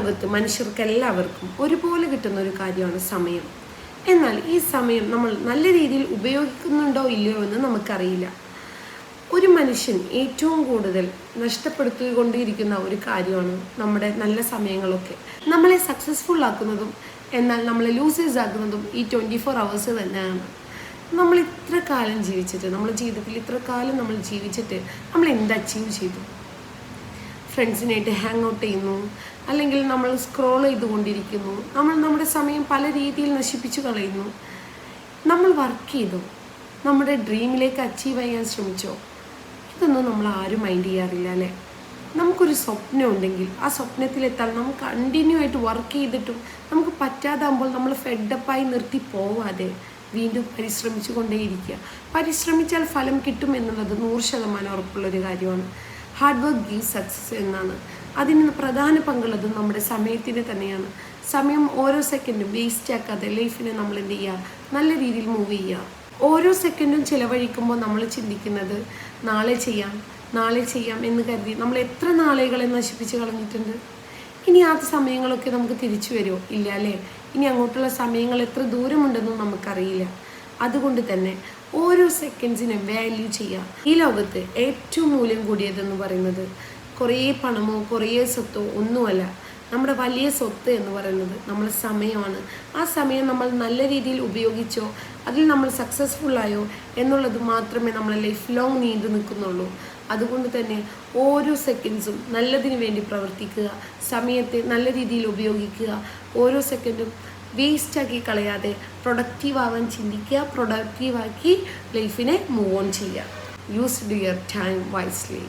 ലോകത്ത് മനുഷ്യർക്കെല്ലാവർക്കും ഒരുപോലെ കിട്ടുന്ന ഒരു കാര്യമാണ് സമയം. എന്നാൽ ഈ സമയം നമ്മൾ നല്ല രീതിയിൽ ഉപയോഗിക്കുന്നുണ്ടോ ഇല്ലയോ എന്ന് നമുക്കറിയില്ല. ഒരു മനുഷ്യൻ ഏറ്റവും കൂടുതൽ നഷ്ടപ്പെടുത്തിക്കൊണ്ടിരിക്കുന്ന ഒരു കാര്യമാണ് നമ്മുടെ നല്ല സമയങ്ങളൊക്കെ. നമ്മളെ സക്സസ്ഫുൾ ആക്കുന്നതും എന്നാൽ നമ്മളെ ലൂസേഴ്സ് ആക്കുന്നതും ഈ 24 hours തന്നെയാണ്. നമ്മൾ ഇത്ര കാലം ജീവിച്ചിട്ട്, നമ്മുടെ ജീവിതത്തിൽ ഇത്ര കാലം നമ്മൾ ജീവിച്ചിട്ട് നമ്മൾ എന്ത് അച്ചീവ് ചെയ്തു? ഫ്രണ്ട്സിനായിട്ട് ഹാങ് ഔട്ട് ചെയ്യുന്നു, അല്ലെങ്കിൽ നമ്മൾ സ്ക്രോൾ ചെയ്തുകൊണ്ടിരിക്കുന്നു, നമ്മൾ നമ്മുടെ സമയം പല രീതിയിൽ നശിപ്പിച്ചു കളയുന്നു. നമ്മൾ വർക്ക് ചെയ്തോ? നമ്മുടെ ഡ്രീമിലേക്ക് അച്ചീവ് ചെയ്യാൻ ശ്രമിച്ചോ? ഇതൊന്നും നമ്മൾ ആരും മൈൻഡ് ചെയ്യാറില്ല അല്ലേ? നമുക്കൊരു സ്വപ്നം ഉണ്ടെങ്കിൽ ആ സ്വപ്നത്തിലെത്താൻ നമുക്ക് കണ്ടിന്യൂ ആയിട്ട് വർക്ക് ചെയ്തിട്ടും നമുക്ക് പറ്റാതാകുമ്പോൾ നമ്മൾ ഫെഡപ്പായി നിർത്തി പോവാതെ വീണ്ടും പരിശ്രമിച്ചു കൊണ്ടേയിരിക്കുക. പരിശ്രമിച്ചാൽ ഫലം കിട്ടും എന്നുള്ളത് 100% ഉറപ്പുള്ളൊരു കാര്യമാണ്. ഹാർഡ് വർക്ക് ഗീവ് സക്സസ് എന്നാണ്. അതിന് പ്രധാന പങ്കുള്ളത് നമ്മുടെ സമയത്തിന് തന്നെയാണ്. സമയം ഓരോ സെക്കൻഡും വേസ്റ്റ് ആക്കാതെ ലൈഫിനെ നമ്മൾ എന്ത് ചെയ്യുക? നല്ല രീതിയിൽ മൂവ് ചെയ്യുക. ഓരോ സെക്കൻഡും ചിലവഴിക്കുമ്പോൾ നമ്മൾ ചിന്തിക്കുന്നത് നാളെ ചെയ്യാം എന്ന് കരുതി നമ്മൾ എത്ര നാളുകളെ നശിപ്പിച്ച് കളഞ്ഞിട്ടുണ്ട്. ഇനി ആ സമയങ്ങളൊക്കെ നമുക്ക് തിരിച്ചു വരുമോ? ഇല്ല അല്ലേ? ഇനി അങ്ങോട്ടുള്ള സമയങ്ങൾ എത്ര ദൂരമുണ്ടെന്നും നമുക്കറിയില്ല. അതുകൊണ്ട് തന്നെ ഓരോ സെക്കൻഡ്സിനെ വാല്യൂ ചെയ്യുക. ഈ ലോകത്ത് ഏറ്റവും മൂല്യം കൂടിയതെന്ന് പറയുന്നത് കുറേ പണമോ കുറേ സ്വത്തോ ഒന്നുമല്ല. നമ്മുടെ വലിയ സ്വത്ത് എന്ന് പറയുന്നത് നമ്മുടെ സമയമാണ്. ആ സമയം നമ്മൾ നല്ല രീതിയിൽ ഉപയോഗിച്ചോ, അതിൽ നമ്മൾ സക്സസ്ഫുള്ളായോ എന്നുള്ളത് മാത്രമേ നമ്മളെ ലൈഫ് ലോങ് നീണ്ടു നിൽക്കുന്നുള്ളൂ. അതുകൊണ്ട് തന്നെ ഓരോ സെക്കൻഡ്സും നല്ലതിന് വേണ്ടി പ്രവർത്തിക്കുക, സമയത്തെ നല്ല രീതിയിൽ ഉപയോഗിക്കുക. ഓരോ സെക്കൻഡും വേസ്റ്റാക്കി കളയാതെ പ്രൊഡക്റ്റീവ് ആവാൻ ചിന്തിക്കുക, പ്രൊഡക്റ്റീവാക്കി ലൈഫിനെ മൂവ് ഓൺ ചെയ്യുക. Use your time wisely.